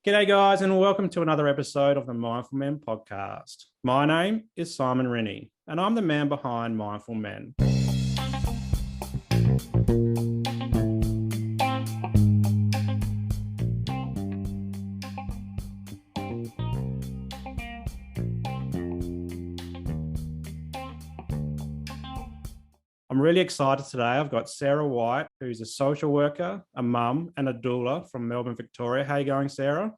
G'day, guys, and welcome to another episode of the Mindful Men podcast. My name is Simon Rennie, and I'm the man behind Mindful Men. I'm really excited today. I've got Sarah White, who's a social worker, a mum, and a doula from Melbourne, Victoria. How are you going, Sarah?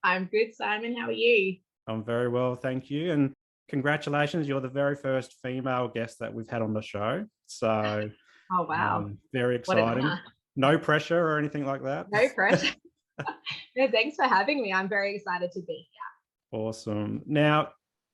I'm good, Simon. How are you? I'm very well, thank you. And congratulations, you're the very first female guest that we've had on the show. So, oh, wow. Very exciting. No pressure or anything like that. No pressure. No, thanks for having me. I'm very excited to be here. Awesome. Now,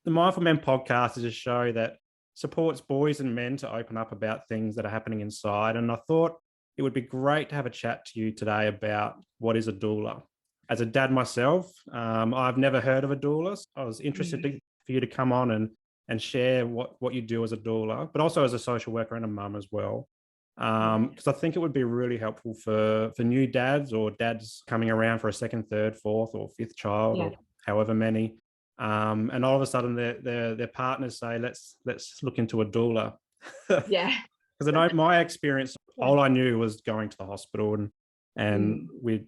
the Mindful Men podcast is a show that supports boys and men to open up about things that are happening inside. And I thought it would be great to have a chat to you today about what is a doula. As a dad myself, I've never heard of a doula. So I was interested for you to come on and share what you do as a doula, but also as a social worker and a mum as well. Because I think it would be really helpful for new dads or dads coming around for a second, third, fourth, or fifth child, or however many. And all of a sudden their partners say, let's look into a doula. Yeah. Because I know my experience, all I knew was going to the hospital and we,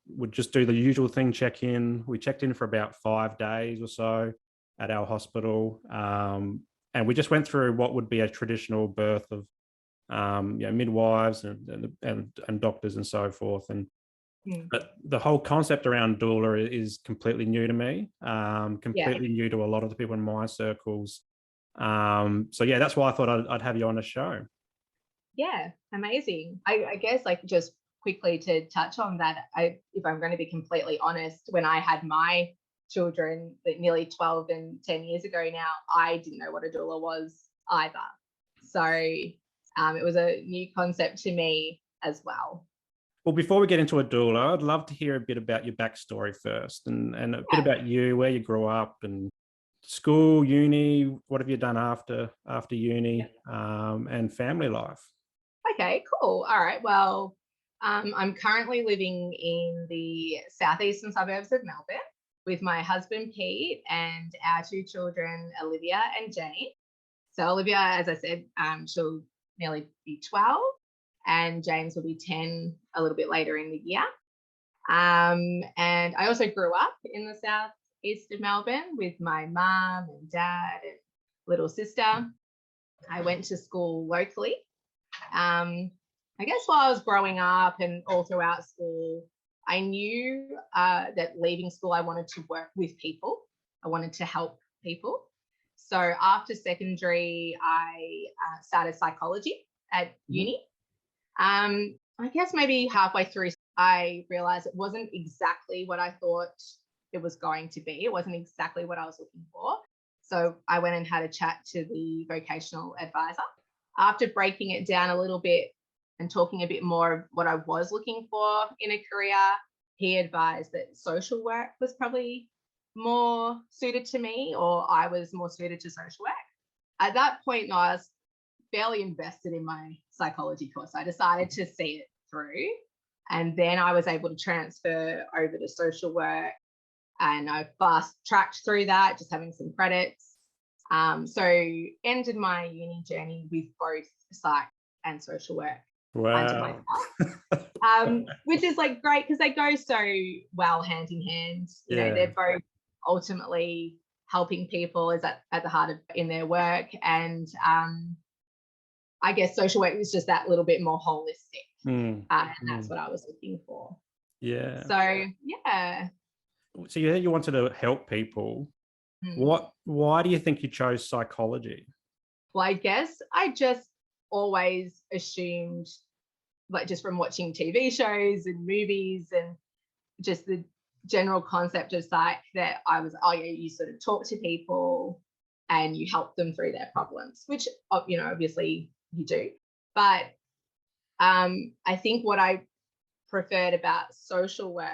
would just do the usual thing, check in. We checked in for about 5 days or so at our hospital. And we just went through what would be a traditional birth of midwives and doctors and so forth. But the whole concept around doula is completely new to me, completely new to a lot of the people in my circles. So that's why I thought I'd have you on the show. Yeah, amazing. I guess just quickly to touch on that, if I'm going to be completely honest, when I had my children nearly 12 and 10 years ago now, I didn't know what a doula was either. So it was a new concept to me as well. Well, before we get into a doula, I'd love to hear a bit about your backstory first and a bit about you, where you grew up and school, uni, what have you done after uni, and family life. Okay, cool. All right. Well, I'm currently living in the southeastern suburbs of Melbourne with my husband, Pete, and our 2 children, Olivia and Jane. So Olivia, as I said, she'll nearly be 12 and James will be 10 a little bit later in the year. And I also grew up in the southeast of Melbourne with my mum and dad and little sister. I went to school locally. I guess while I was growing up and all throughout school, I knew that leaving school, I wanted to work with people. I wanted to help people. So after secondary, I started psychology at uni. I guess maybe halfway through, I realized it wasn't exactly what I thought it was going to be. It wasn't exactly what I was looking for. So I went and had a chat to the vocational advisor. After breaking it down a little bit and talking a bit more of what I was looking for in a career, he advised that social work was probably more suited to me, or I was more suited to social work. At that point, I was fairly invested in my psychology course. I decided to see it through, and then I was able to transfer over to social work, and I fast tracked through that, just having some credits. So ended my uni journey with both psych and social work. Wow. Which is great because they go so well hand in hand. You know, they're both ultimately helping people is at the heart of in their work. And I guess social work is just that little bit more holistic. And that's what I was looking for. Yeah. So, So you wanted to help people. Why do you think you chose psychology? Well, I guess I just always assumed, just from watching TV shows and movies and just the general concept of psych, that I was, you sort of talk to people and you help them through their problems, which, obviously you do. But I think what I preferred about social work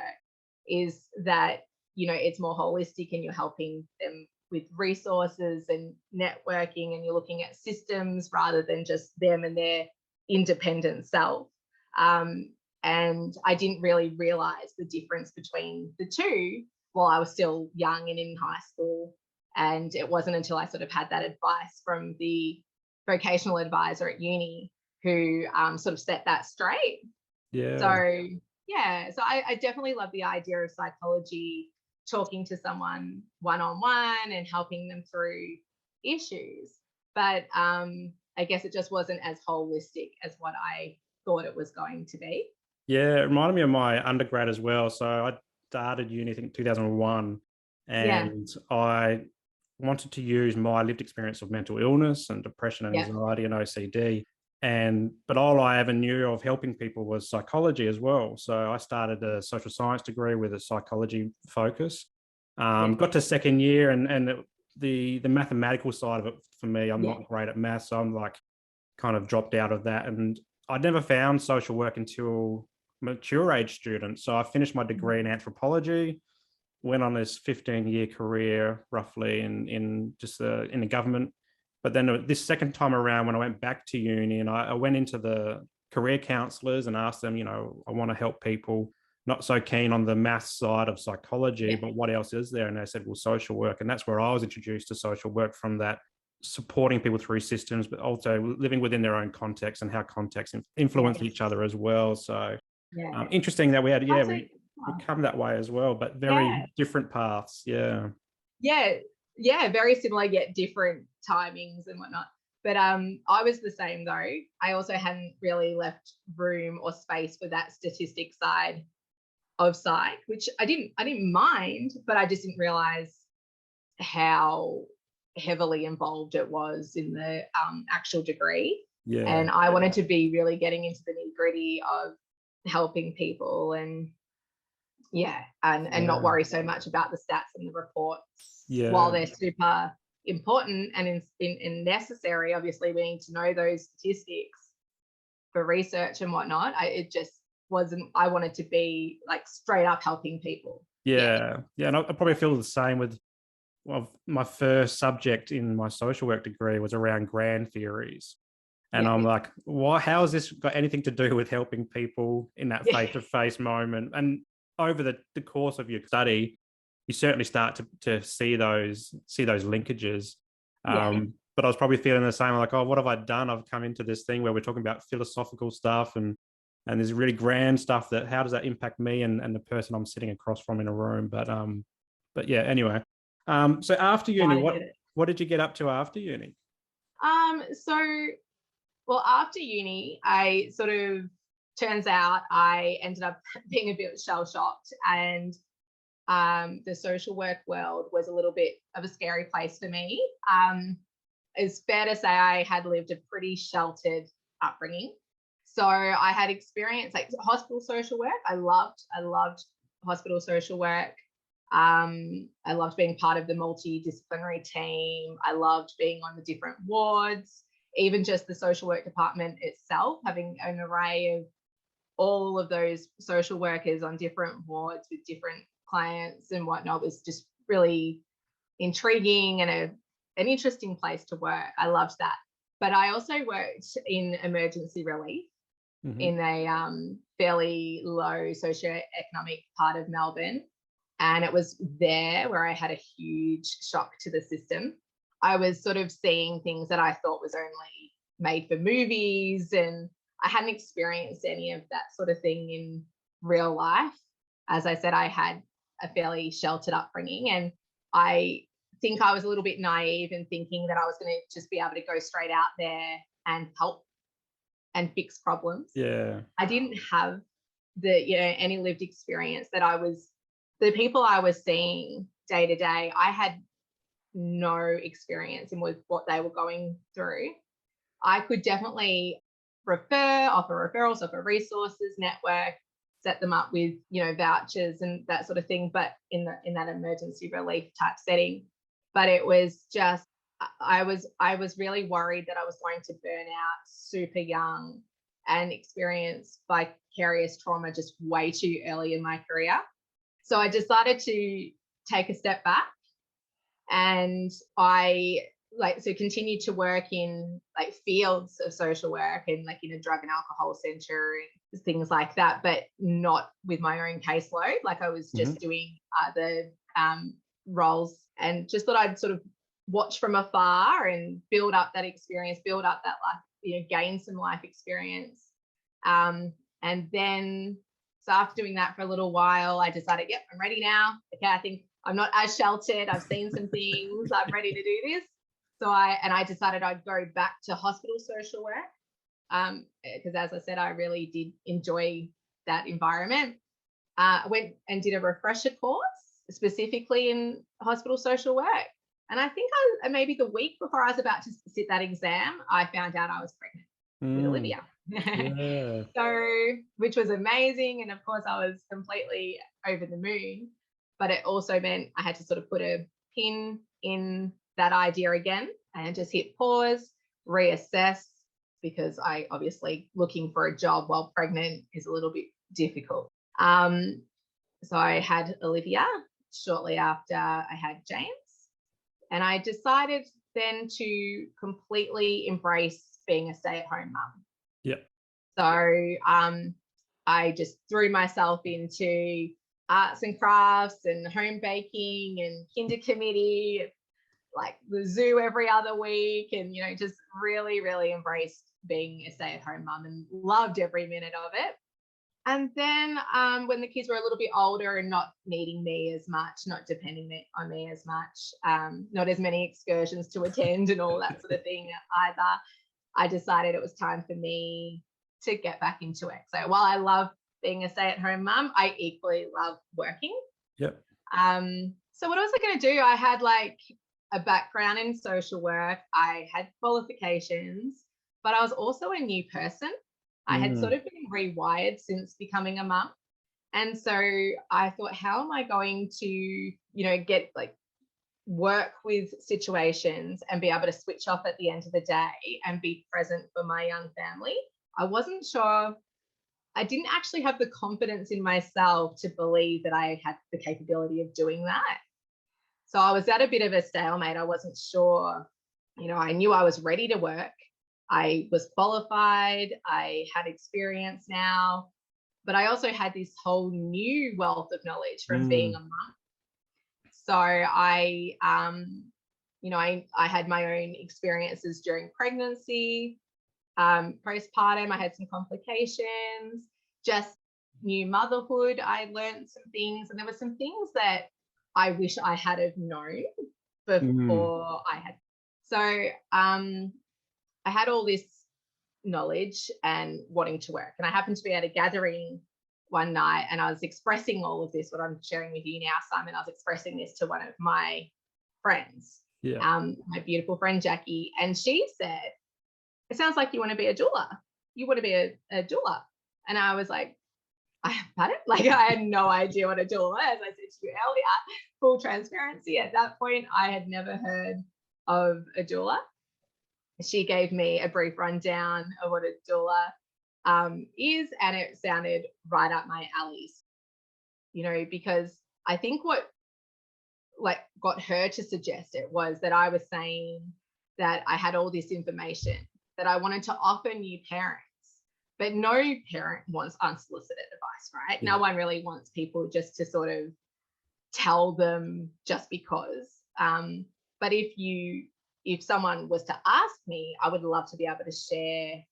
is that, it's more holistic and you're helping them with resources and networking, and you're looking at systems rather than just them and their independent self. And I didn't really realize the difference between the two while I was still young and in high school. And it wasn't until I sort of had that advice from the vocational advisor at uni who sort of set that straight. Yeah. So, yeah, so I definitely love the idea of psychology, talking to someone one-on-one and helping them through issues. But I guess it just wasn't as holistic as what I thought it was going to be. Yeah, it reminded me of my undergrad as well. So I started uni, I think, 2001, Yeah, and I wanted to use my lived experience of mental illness and depression and yeah, anxiety and OCD. But all I ever knew of helping people was psychology as well. So I started a social science degree with a psychology focus. yeah, Got to second year, and the mathematical side of it for me, I'm yeah, not great at maths, so I'm like kind of dropped out of that. And I never found social work until mature age student. So I finished my degree in anthropology, went on this 15-year career roughly in just in the government. But then this second time around, when I went back to uni, and I went into the career counselors and asked them, I want to help people, not so keen on the maths side of psychology, yeah, but what else is there? And they said, well, social work. And that's where I was introduced to social work, from that supporting people through systems, but also living within their own context and how contexts influence yes, each other as well. So yeah. interesting that we had, That's we come that way as well, but yeah, very different paths. Yeah. yeah, yeah, very similar yet different timings and whatnot. But I was the same though. I also hadn't really left room or space for that statistic side of psych, which I didn't mind, but I just didn't realize how heavily involved it was in the actual degree. Yeah. And I wanted to be really getting into the nitty gritty of helping people and yeah, and not Yeah. worry so much about the stats and the reports. While Yeah. they're super important and in necessary, obviously we need to know those statistics for research and whatnot. It just wasn't. I wanted to be like straight up helping people. Yeah, Yeah. Yeah. And I probably feel the same with, well, my first subject in my social work degree was around grand theories. And yeah, I'm like, why, how has this got anything to do with helping people in that yeah, face-to-face moment? And over the course of your study, you certainly start to see those linkages. yeah, But I was probably feeling the same, like, oh, what have I done? I've come into this thing where we're talking about philosophical stuff, and there's really grand stuff, that how does that impact me and the person I'm sitting across from in a room? But yeah, anyway. So after uni, I get it. what did you get up to after uni? So well, after uni, I sort of turns out I ended up being a bit shell shocked, and the social work world was a little bit of a scary place for me. It's fair to say I had lived a pretty sheltered upbringing. So I had experience like hospital social work. I loved hospital social work. I loved being part of the multidisciplinary team. I loved being on the different wards, even just the social work department itself, having an array of all of those social workers on different wards with different clients and whatnot was just really intriguing and an interesting place to work. I loved that. But I also worked in emergency relief Mm-hmm. in a fairly low socioeconomic part of Melbourne. And it was there where I had a huge shock to the system. I was sort of seeing things that I thought was only made for movies, and I hadn't experienced any of that sort of thing in real life. As I said, I had a fairly sheltered upbringing, and I think I was a little bit naive in thinking that I was going to just be able to go straight out there and help and fix problems. Yeah. I didn't have any lived experience that the people I was seeing day to day, I had no experience in with what they were going through. I could definitely offer referrals, offer resources, network, set them up with, vouchers and that sort of thing, but in that emergency relief type setting. But it was just, I was really worried that I was going to burn out super young and experience vicarious trauma just way too early in my career. So I decided to take a step back, and I so continued to work in like fields of social work and like in a drug and alcohol center and things like that, but not with my own caseload. Like I was just doing other roles, and just thought I'd sort of watch from afar and build up that experience, build up that life, gain some life experience. And then, so after doing that for a little while, I decided, yep, I'm ready now. Okay, I think I'm not as sheltered. I've seen some things. I'm ready to do this. So I decided I'd go back to hospital social work, because as I said, I really did enjoy that environment. I went and did a refresher course specifically in hospital social work. And I think maybe the week before I was about to sit that exam, I found out I was pregnant with Olivia. Yeah. So, which was amazing. And of course, I was completely over the moon. But it also meant I had to sort of put a pin in that idea again and just hit pause, reassess, because I obviously looking for a job while pregnant is a little bit difficult. So I had Olivia shortly after I had James, and I decided then to completely embrace being a stay-at-home mum. Yep. So I just threw myself into arts and crafts and home baking and kinder committee, like the zoo every other week, and just really, really embraced being a stay-at-home mum and loved every minute of it. And then when the kids were a little bit older and not needing me as much, not depending on me as much, not as many excursions to attend and all that sort of thing either, I decided it was time for me to get back into it. So while I love being a stay-at-home mum, I equally love working. Yep. So what was I going to do? I had like a background in social work. I had qualifications, but I was also a new person. I had sort of been rewired since becoming a mum. And so I thought, how am I going to, get like work with situations and be able to switch off at the end of the day and be present for my young family? I wasn't sure. I didn't actually have the confidence in myself to believe that I had the capability of doing that. So I was at a bit of a stalemate. I wasn't sure, I knew I was ready to work. I was qualified. I had experience now, but I also had this whole new wealth of knowledge from being a mum. So I had my own experiences during pregnancy, postpartum. I had some complications, just new motherhood. I learned some things, and there were some things that I wish I had have known before I had. So I had all this knowledge and wanting to work. And I happened to be at a gathering one night, and I was expressing all of this, what I'm sharing with you now, Simon. I was expressing this to one of my friends, my beautiful friend, Jackie. And she said, it sounds like you want to be a doula. You want to be a doula. And I was like, I had no idea what a doula was. As I said to you earlier, full transparency. At that point, I had never heard of a doula. She gave me a brief rundown of what a doula is, and it sounded right up my alleys, because I think what got her to suggest it was that I was saying that I had all this information that I wanted to offer new parents, but no parent wants unsolicited advice, right? Yeah. No one really wants people just to sort of tell them just because. But if someone was to ask me, I would love to be able to share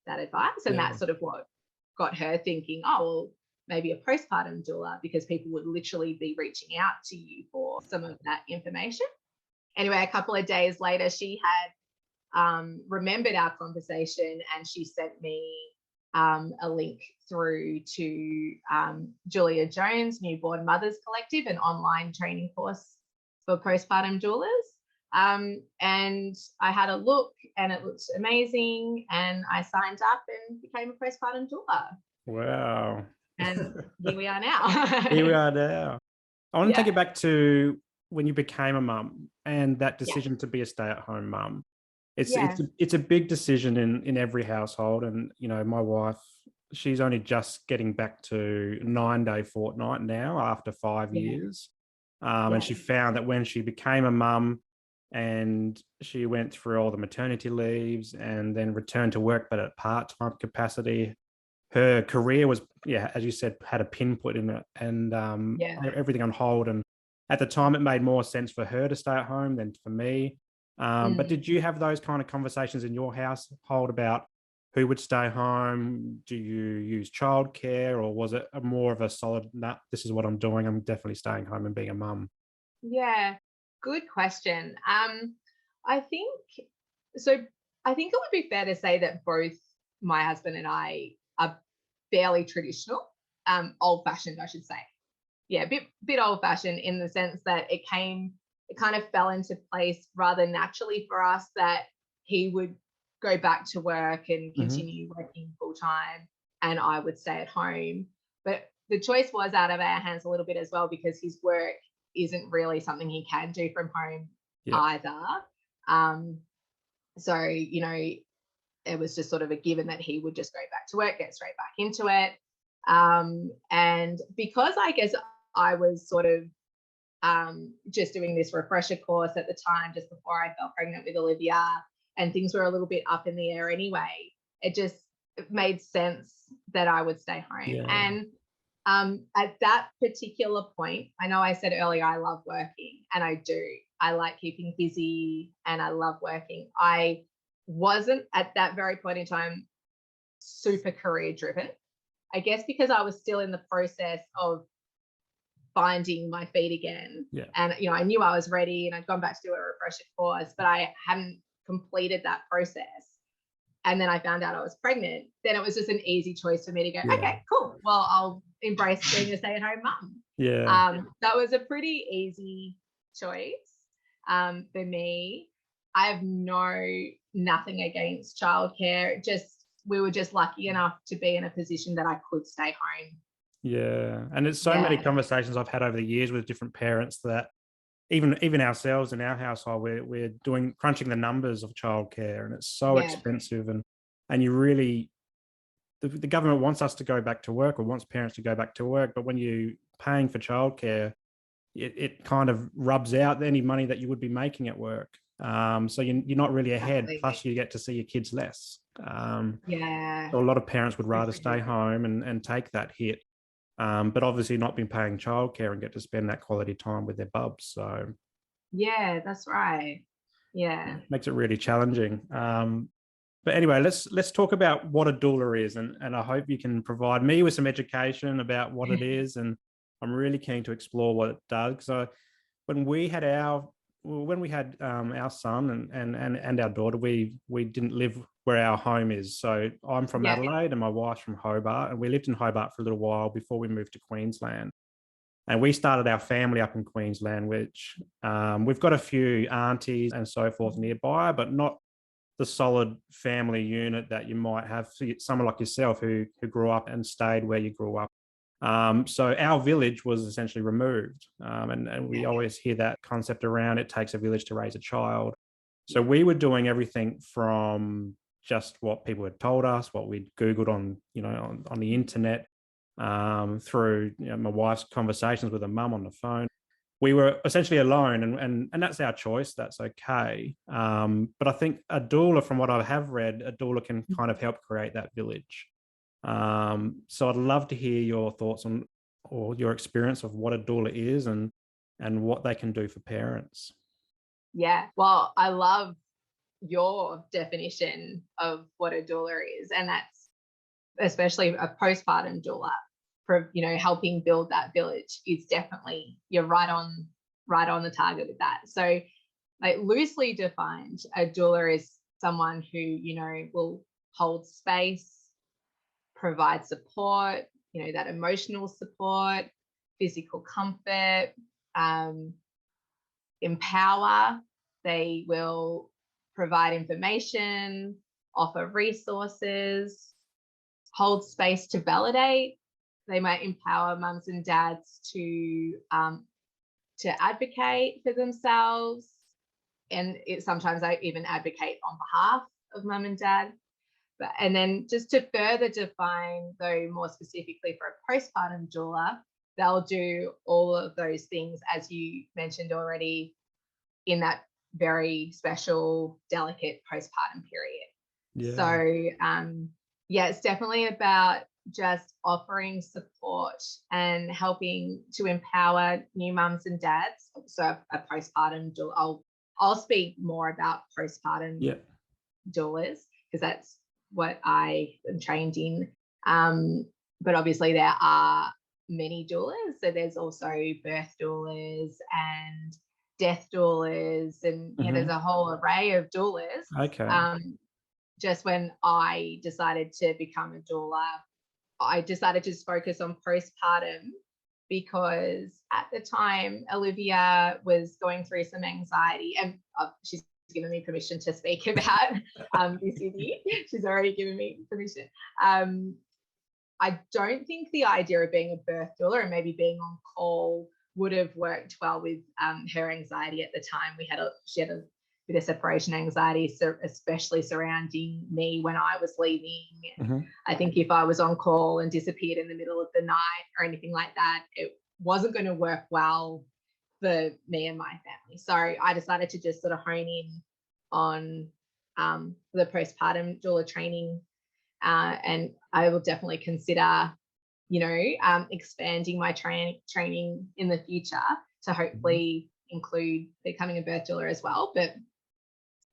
that advice. And that's sort of what got her thinking, oh, well, maybe a postpartum doula, because people would literally be reaching out to you for some of that information. Anyway, a couple of days later, she had remembered our conversation, and she sent me a link through to Julia Jones' Newborn Mothers Collective, an online training course for postpartum doulas. And I had a look, and it looked amazing, and I signed up and became a postpartum doula. Wow. And here we are now. Here we are now. I want to take you back to when you became a mum and that decision to be a stay-at-home mum. It's a big decision in every household. And, my wife, she's only just getting back to 9-day fortnight now after 5 years. And she found that when she became a mum, and she went through all the maternity leaves and then returned to work, but at part-time capacity. Her career was, yeah, as you said, had a pin put in it, and Yeah. everything on hold. And at the time, it made more sense for her to stay at home than for me. But Mm. did you have those kind of conversations in your household about who would stay home? Do you use childcare, or was it more of a solid, nah, this is what I'm doing, I'm definitely staying home and being a mum? Yeah. Good question. I think so. I think it would be fair to say that both my husband and I are fairly traditional, old fashioned, I should say. Yeah, bit old fashioned in the sense that it kind of fell into place rather naturally for us that he would go back to work and Hmm. continue working full time, and I would stay at home. But the choice was out of our hands a little bit as well because his work isn't really something he can do from home Yeah. either. Um, so, it was just sort of a given that he would just go back to work, get straight back into it. And because I guess I was sort of just doing this refresher course at the time, just before I fell pregnant with Olivia, and things were a little bit up in the air anyway, it made sense that I would stay home. Yeah. And at that particular point, I know I said earlier I love working, and I do. I like keeping busy and I love working. I wasn't at that very point in time super career driven. I guess because I was still in the process of finding my feet again. Yeah. And, I knew I was ready and I'd gone back to do a refresher course, but I hadn't completed that process. And then I found out I was pregnant. Then it was just an easy choice for me to go, Yeah. okay, cool. Well, I'll embrace being a stay at home mum. Yeah. That was a pretty easy choice for me. I have nothing against childcare. We were just lucky enough to be in a position that I could stay home. Yeah. And it's so many Yeah. conversations I've had over the years with different parents that even ourselves in our household, we're doing crunching the numbers of childcare, and it's so Yeah. expensive. And you really, the government wants us to go back to work, or wants parents to go back to work, but when you paying for childcare, it kind of rubs out any money that you would be making at work. So you're not really ahead. Exactly. Plus, you get to see your kids less. Yeah. So a lot of parents would rather stay Definitely. home and take that hit, but obviously not been paying childcare and get to spend that quality time with their bubs. So Yeah, that's right. Yeah. makes it really challenging. But anyway, let's talk about what a doula is, and I hope you can provide me with some education about what it is. And I'm really keen to explore what it does. So when we had our son and our daughter, we didn't live where our home is. So I'm from Yeah. Adelaide and my wife's from Hobart, and we lived in Hobart for a little while before we moved to Queensland. And we started our family up in Queensland, which we've got a few aunties and so forth nearby, but not the solid family unit that you might have for someone like yourself who grew up and stayed where you grew up. So our village was essentially removed. And we Yeah. always hear that concept around it takes a village to raise a child. So Yeah. we were doing everything from just what people had told us, what we'd Googled on the internet, through my wife's conversations with her mum on the phone. We were essentially alone, and that's our choice. That's okay. But I think a doula, from what I have read, a doula can kind of help create that village. So I'd love to hear your thoughts on, or your experience of what a doula is, and what they can do for parents. Yeah. Well, I love your definition of what a doula is, and that's especially a postpartum doula for helping build that village is definitely, you're right on the target with that. So, like, loosely defined, a doula is someone who will hold space, provide support, that emotional support, physical comfort, um, empower. They will provide information, offer resources, hold space to validate. They might empower mums and dads to advocate for themselves, and sometimes I even advocate on behalf of mum and dad. And then just to further define, though, more specifically for a postpartum doula, they'll do all of those things, as you mentioned already, in that very special, delicate postpartum period. Yeah. So, yeah, it's definitely about just offering support and helping to empower new mums and dads. So a postpartum doula, I'll speak more about postpartum Yeah. doulas because that's what I am trained in. But obviously there are many doulas. So there's also birth doulas and death doulas, and there's a whole array of doulas. Okay. Just when I decided to become a doula, I decided to just focus on postpartum because at the time Olivia was going through some anxiety, and she's given me permission to speak about this with you. She's already given me permission. I don't think the idea of being a birth doula and maybe being on call would have worked well with her anxiety at the time. She had a bit of separation anxiety, so especially surrounding me when I was leaving. I think if I was on call and disappeared in the middle of the night or anything like that, it wasn't going to work well for me and my family. So I decided to just sort of hone in on the postpartum doula training, and I will definitely consider, expanding my training in the future to hopefully include becoming a birth doula as well. But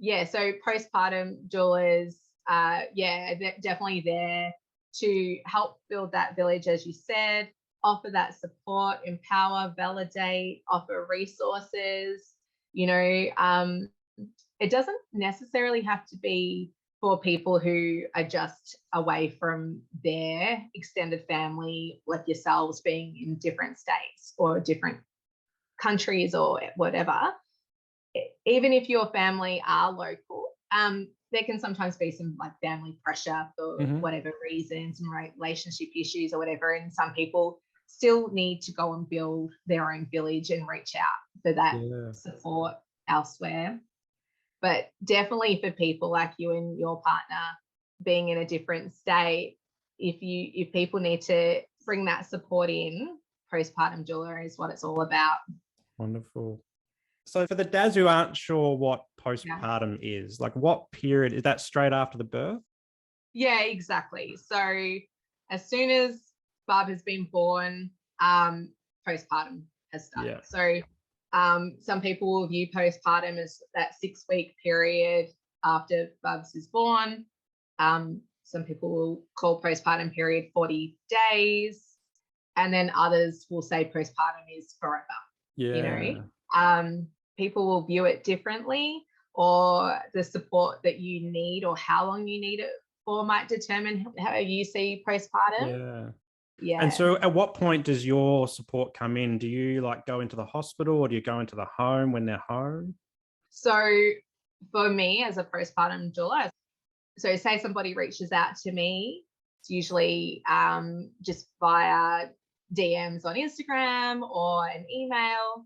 yeah, so postpartum doulas, they're definitely there to help build that village, as you said, offer that support, empower, validate, offer resources. It doesn't necessarily have to be for people who are just away from their extended family, like yourselves being in different states or different countries or whatever. Even if your family are local, there can sometimes be some like family pressure for whatever reasons and relationship issues or whatever. And some people still need to go and build their own village and reach out for that support elsewhere. But definitely for people like you and your partner being in a different state, if people need to bring that support in, postpartum doula is what it's all about. Wonderful. So for the dads who aren't sure what postpartum is, like what period is that? Straight after the birth? Yeah, exactly. So as soon as Barb has been born, postpartum has started. So some people will view postpartum as that 6-week period after Bubs is born. Some people will call postpartum period 40 days. And then others will say postpartum is forever. People will view it differently, or the support that you need or how long you need it for might determine how you see postpartum. Yeah. And so at what point does your support come in? Do you like go into the hospital or do you go into the home when they're home? So for me as a postpartum doula, so say somebody reaches out to me, it's usually just via DMs on Instagram or an email.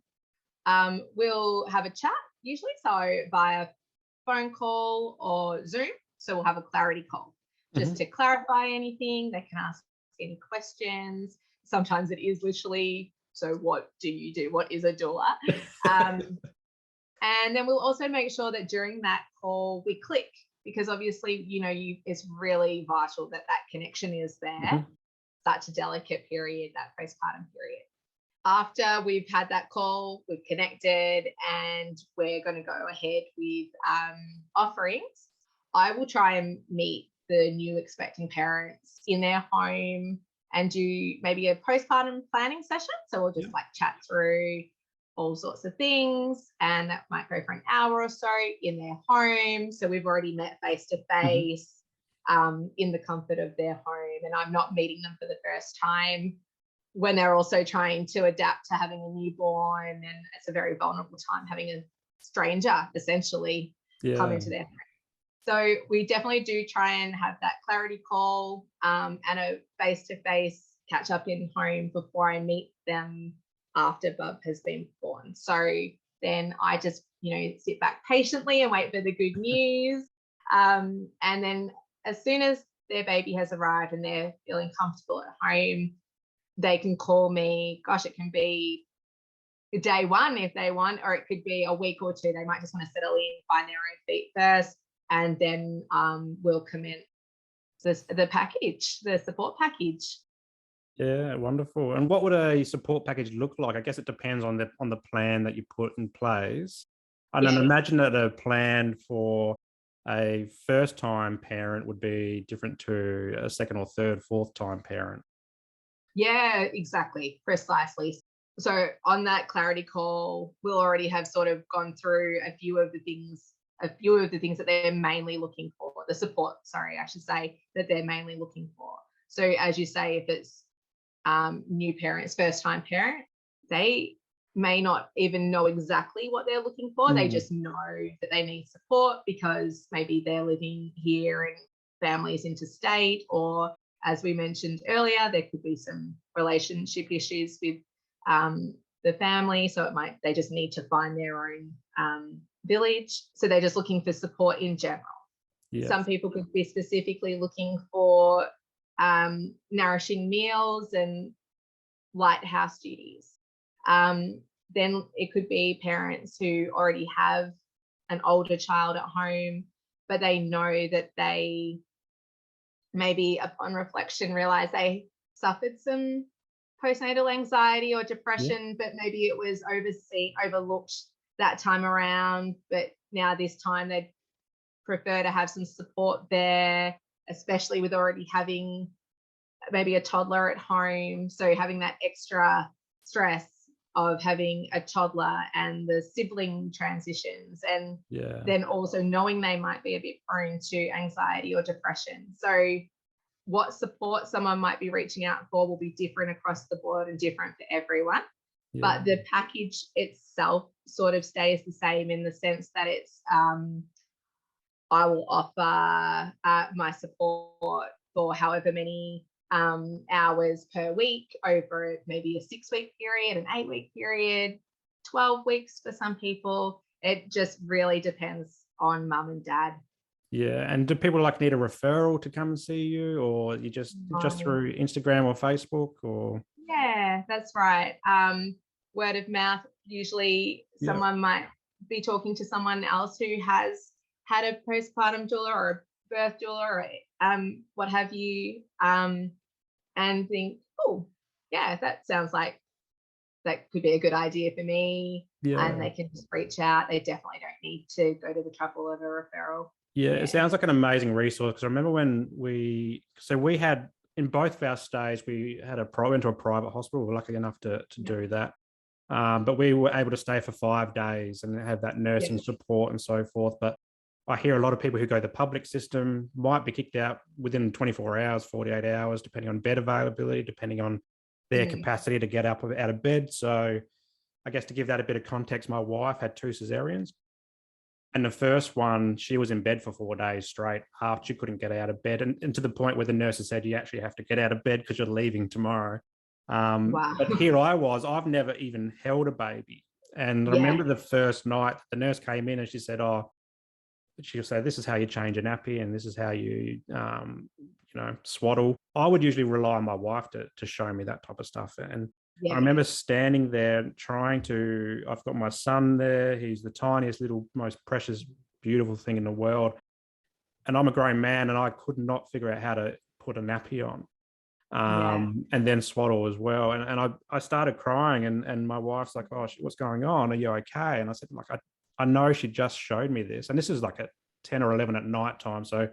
We'll have a chat usually, so via phone call or Zoom. So we'll have a clarity call just to clarify anything. They can ask any questions. Sometimes it is literally, so what do you do? What is a doula? And then we'll also make sure that during that call we click, because obviously, it's really vital that connection is there. Such a delicate period, that postpartum period. After we've had that call, we've connected, and we're going to go ahead with offerings, I will try and meet the new expecting parents in their home and do maybe a postpartum planning session. So we'll just chat through all sorts of things, and that might go for an hour or so in their home. So we've already met face to face in the comfort of their home, and I'm not meeting them for the first time when they're also trying to adapt to having a newborn, and it's a very vulnerable time having a stranger essentially come into their home. So we definitely do try and have that clarity call and a face-to-face catch up in home before I meet them after Bub has been born. So then I just, sit back patiently and wait for the good news. And then as soon as their baby has arrived and they're feeling comfortable at home, they can call me. Gosh, it can be day one if they want, or it could be a week or two. They might just want to settle in, find their own feet first, and then we'll commence the package, the support package. Yeah, wonderful. And what would a support package look like? I guess it depends on the plan that you put in place. And then imagine that a plan for a first-time parent would be different to a second or third, fourth-time parent. Yeah, exactly, precisely. So on that clarity call, we'll already have sort of gone through a few of the things that they're mainly looking for, the support, sorry, I should say, that they're mainly looking for. So as you say, if it's new parents, first-time parent, they may not even know exactly what they're looking for. They just know that they need support because maybe they're living here and families interstate, or as we mentioned earlier, there could be some relationship issues with the family. So they just need to find their own village. So they're just looking for support in general. Yes. Some people could be specifically looking for nourishing meals and light house duties. Then it could be parents who already have an older child at home, but they know that they maybe upon reflection realize they suffered some postnatal anxiety or depression, but maybe it was overlooked that time around, but now this time they'd prefer to have some support there, especially with already having maybe a toddler at home. So having that extra stress of having a toddler and the sibling transitions, and then also knowing they might be a bit prone to anxiety or depression. So what support someone might be reaching out for will be different across the board and different for everyone. But the package itself sort of stays the same in the sense that it's I will offer my support for however many hours per week over maybe a 6-week period, an 8-week period, 12 weeks for some people. It just really depends on mum and dad. Yeah. And do people need a referral to come and see you, or you just through Instagram or Facebook, or? Yeah, that's right. Word of mouth. Usually someone might be talking to someone else who has had a postpartum doula or a birth doula or what have you, and think, oh, yeah, that sounds like that could be a good idea for me. And they can just reach out. They definitely don't need to go to the trouble of a referral. Yeah, it sounds like an amazing resource, because I remember when we had, in both of our stays, we went to a private hospital. We were lucky enough to do that. But we were able to stay for 5 days and have that nursing support and so forth. But I hear a lot of people who go the public system might be kicked out within 24 hours, 48 hours, depending on bed availability, depending on their capacity to get up out of bed. So I guess to give that a bit of context, my wife had 2 cesareans. And the first one, she was in bed for 4 days straight after she couldn't get out of bed. And to the point where the nurses said, you actually have to get out of bed because you're leaving tomorrow. Wow. But here I've never even held a baby. And I remember the first night, the nurse came in and she said, she'll say, this is how you change a nappy and this is how you, swaddle. I would usually rely on my wife to show me that type of stuff. And I remember standing there I've got my son there. He's the tiniest little, most precious, beautiful thing in the world. And I'm a grown man and I could not figure out how to put a nappy on. And then swaddle as well. And I started crying and my wife's like, oh, what's going on? Are you okay? And I said, I know she just showed me this. And this is at 10 or 11 at night time. So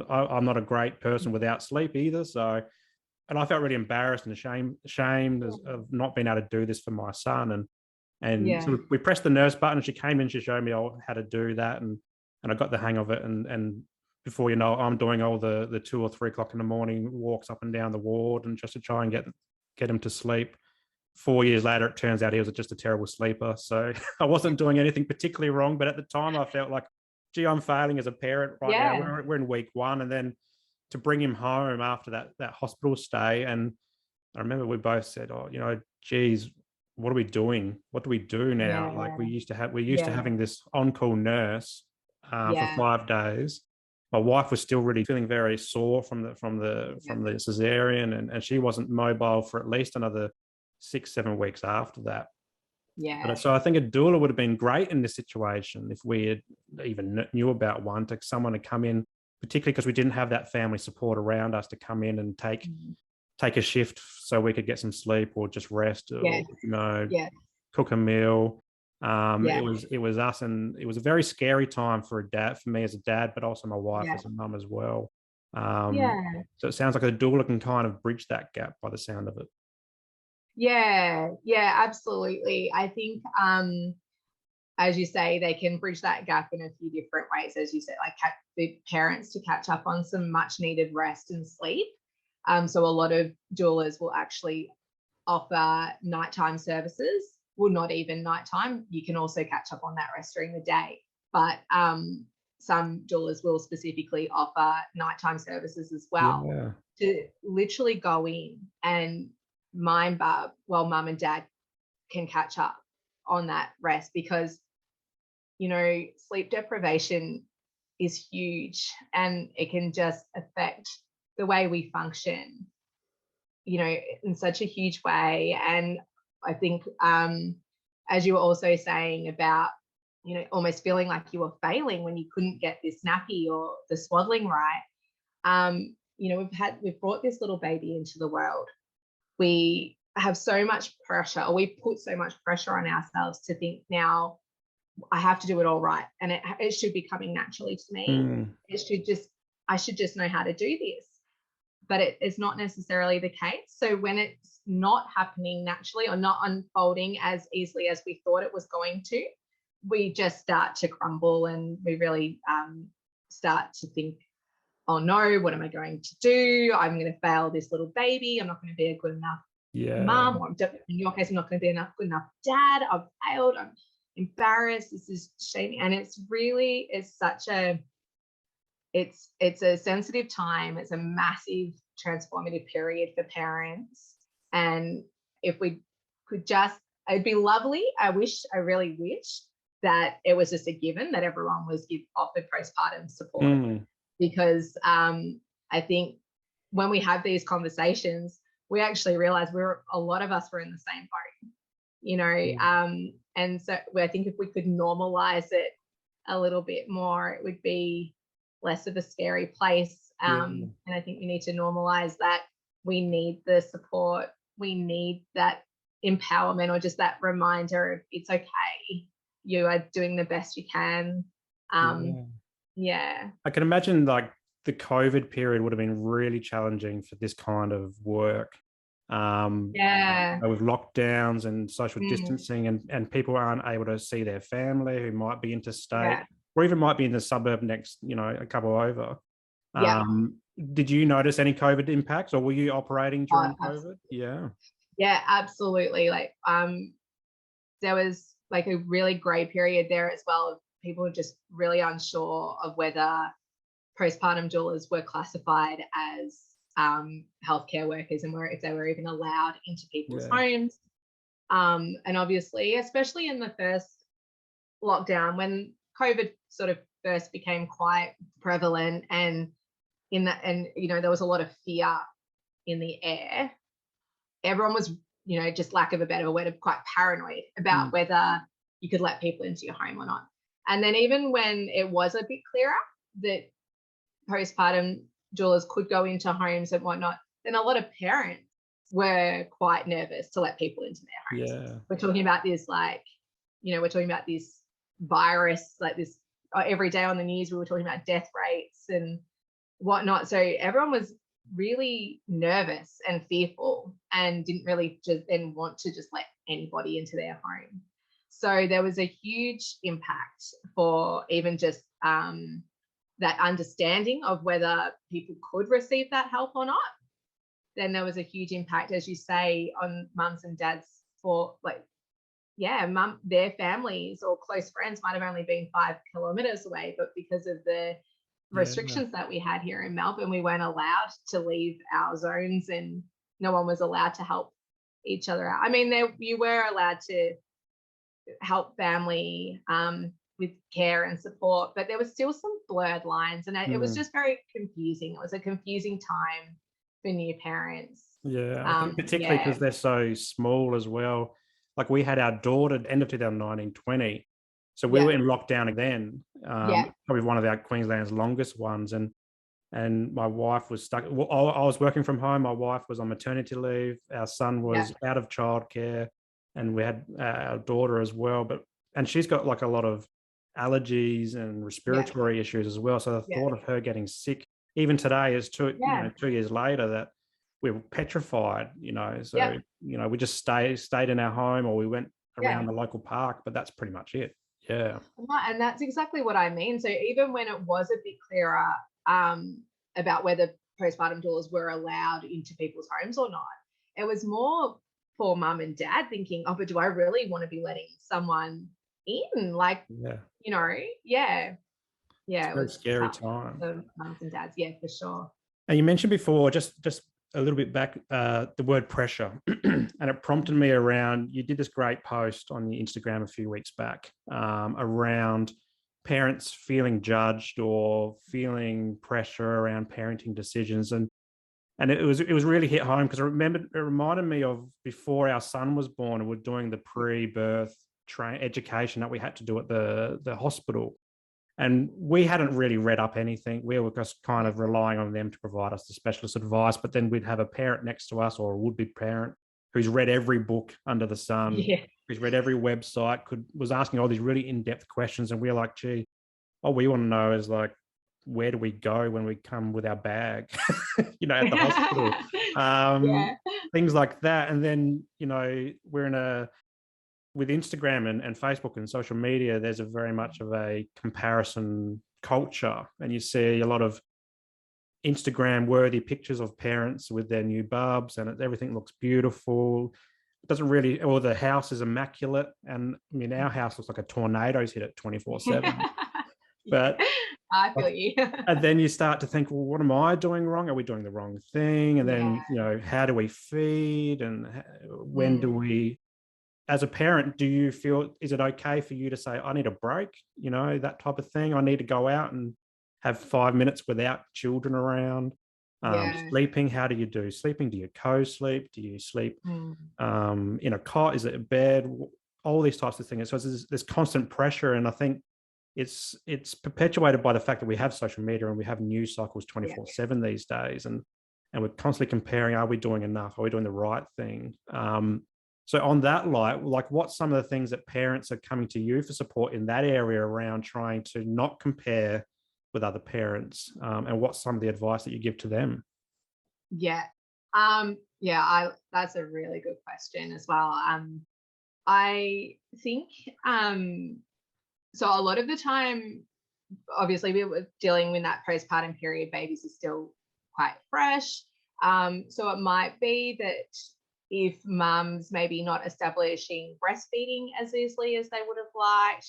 I'm not a great person without sleep either. So, and I felt really embarrassed and ashamed of not being able to do this for my son. And so we pressed the nurse button. She came in, she showed me how to do that. And I got the hang of it. And before you know, I'm doing all the 2 or 3 o'clock in the morning walks up and down the ward and just to try and get him to sleep. 4 years later, it turns out he was just a terrible sleeper. So I wasn't doing anything particularly wrong, but at the time I felt like, gee, I'm failing as a parent right now. We're in week 1, and then to bring him home after that hospital stay. And I remember we both said, geez, what are we doing? What do we do now? We used to having this on-call nurse for 5 days. My wife was still really feeling very sore from the cesarean, and she wasn't mobile for at least another 6-7 weeks after that. Yeah. So I think a doula would have been great in this situation if we had even knew about one, to someone to come in, particularly because we didn't have that family support around us to come in and take a shift so we could get some sleep or just rest or, Yeah. you know, Yeah. cook a meal. Yeah. It was us, and it was a very scary time for me as a dad, but also my wife Yeah. as a mum as well. Yeah. So it sounds like a doula can kind of bridge that gap by the sound of it. Yeah. Yeah, absolutely. I think, as you say, they can bridge that gap in a few different ways, as you said, like the parents to catch up on some much needed rest and sleep. So a lot of doulas will actually offer nighttime services. Well, not even nighttime. You can also catch up on that rest during the day. But some doulas will specifically offer nighttime services as well, Yeah. to literally go in and mind Bub while mum and dad can catch up on that rest, because sleep deprivation is huge, and it can just affect the way we function, in such a huge way. And I think, as you were also saying about, almost feeling like you were failing when you couldn't get this nappy or the swaddling right. We've brought this little baby into the world. We have so much pressure, or we put so much pressure on ourselves to think, now I have to do it all right, and it should be coming naturally to me. I should just know how to do this. But it is not necessarily the case. So when it's not happening naturally or not unfolding as easily as we thought it was going to, we just start to crumble, and we really start to think, oh no, what am I going to do? I'm going to fail this little baby. I'm not going to be a good enough mum, or in your case, I'm not going to be a good enough dad. I've failed. I'm embarrassed. This is shaming. And it's a sensitive time. It's a massive transformative period for parents. And if we could it'd be lovely. I really wish that it was just a given that everyone was offered postpartum support. Because I think when we have these conversations, we actually realize a lot of us were in the same boat, and so I think if we could normalize it a little bit more, it would be less of a scary place. And I think we need to normalize that we need the support, we need that empowerment, or just that reminder of it's okay, you are doing the best you can. Yeah. I can imagine like the COVID period would have been really challenging for this kind of work. With lockdowns and social distancing, and people aren't able to see their family who might be interstate, or even might be in the suburb next, a couple over. Did you notice any COVID impacts, or were you operating during COVID? Yeah, absolutely. Like there was like a really grey period there as well, of people were just really unsure of whether postpartum doulas were classified as healthcare workers, and if they were even allowed into people's homes. And obviously, especially in the first lockdown, when COVID sort of first became quite prevalent, and there was a lot of fear in the air, everyone was, just lack of a better word, quite paranoid about whether you could let people into your home or not. And then even when it was a bit clearer that postpartum doulas could go into homes and whatnot, then a lot of parents were quite nervous to let people into their homes. We're talking about this, we're talking about this virus, like this every day on the news. We were talking about death rates and whatnot. So everyone was really nervous and fearful, and didn't really just then want to just let anybody into their home. So there was a huge impact for even just that understanding of whether people could receive that help or not. Then there was a huge impact, as you say, on mums and dads for their families or close friends might have only been 5 kilometers away, but because of the restrictions that we had here in Melbourne, we weren't allowed to leave our zones, and no one was allowed to help each other out. I mean, you were allowed to help family with care and support, but there was still some blurred lines, and it was just very confusing. It was a confusing time for new parents. I think particularly because they're so small as well. like we had our daughter at the end of 2019-20. So we were in lockdown then, probably one of our Queensland's longest ones. And my wife was stuck. Well, I was working from home. My wife was on maternity leave. Our son was out of childcare, and we had our daughter as well. And she's got like a lot of allergies and respiratory issues as well. So the thought of her getting sick, even today, is 2 years later, that we were petrified. So we just stayed in our home, or we went around the local park. But that's pretty much it. Yeah. And that's exactly what I mean. So even when it was a bit clearer about whether postpartum doulas were allowed into people's homes or not, it was more for mum and dad thinking, oh, but do I really want to be letting someone in? Like, it was a scary time for mums and dads, for sure. And you mentioned before, just a little bit back, the word pressure, and it prompted me around, you did this great post on your Instagram a few weeks back around parents feeling judged or feeling pressure around parenting decisions. And it was really hit home, because it reminded me of before our son was born, and we're doing the pre-birth education that we had to do at the hospital. And we hadn't really read up anything. We were just kind of relying on them to provide us the specialist advice. But then we'd have a parent next to us, or a would-be parent, who's read every book under the sun, who's read every website, was asking all these really in-depth questions. And we were like, gee, all we want to know is, like, where do we go when we come with our bag, at the hospital? Things like that. And then, we're with Instagram and Facebook and social media, there's a very much of a comparison culture, and you see a lot of Instagram worthy pictures of parents with their new bubs, and everything looks beautiful. It doesn't really, or the house is immaculate. And I mean, our house looks like a tornado's hit it 24/7. But I feel you. And then you start to think, well, what am I doing wrong? Are we doing the wrong thing? And then, how do we feed? And when do we, as a parent, do you feel, is it okay for you to say, I need a break, that type of thing? I need to go out and have 5 minutes without children around. Sleeping, how do you do sleeping? Do you co-sleep? Do you sleep in a cot? Is it a bed? All these types of things. So there's constant pressure. And I think it's perpetuated by the fact that we have social media and we have news cycles 24/7 these days. And we're constantly comparing, are we doing enough? Are we doing the right thing? So on that light, like, what's some of the things that parents are coming to you for support in that area around trying to not compare with other parents? And what's some of the advice that you give to them? That's a really good question as well. I think, so a lot of the time, obviously we were dealing with that postpartum period, babies are still quite fresh. So it might be that if mums maybe not establishing breastfeeding as easily as they would have liked,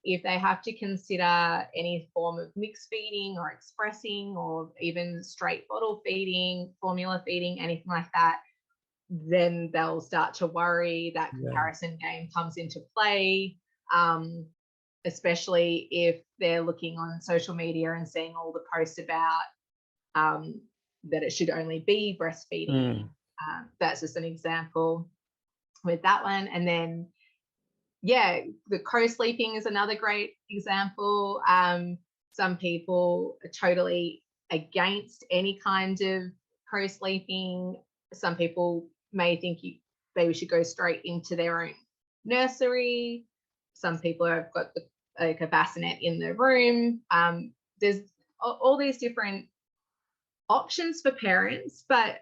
if they have to consider any form of mixed feeding or expressing, or even straight bottle feeding, formula feeding, anything like that, then they'll start to worry. That comparison game comes into play, especially if they're looking on social media and seeing all the posts about that it should only be breastfeeding. That's just an example with that one. And then, the co-sleeping is another great example. Some people are totally against any kind of co-sleeping. Some people may think baby should go straight into their own nursery. Some people have got a bassinet in the room. There's all these different options for parents, but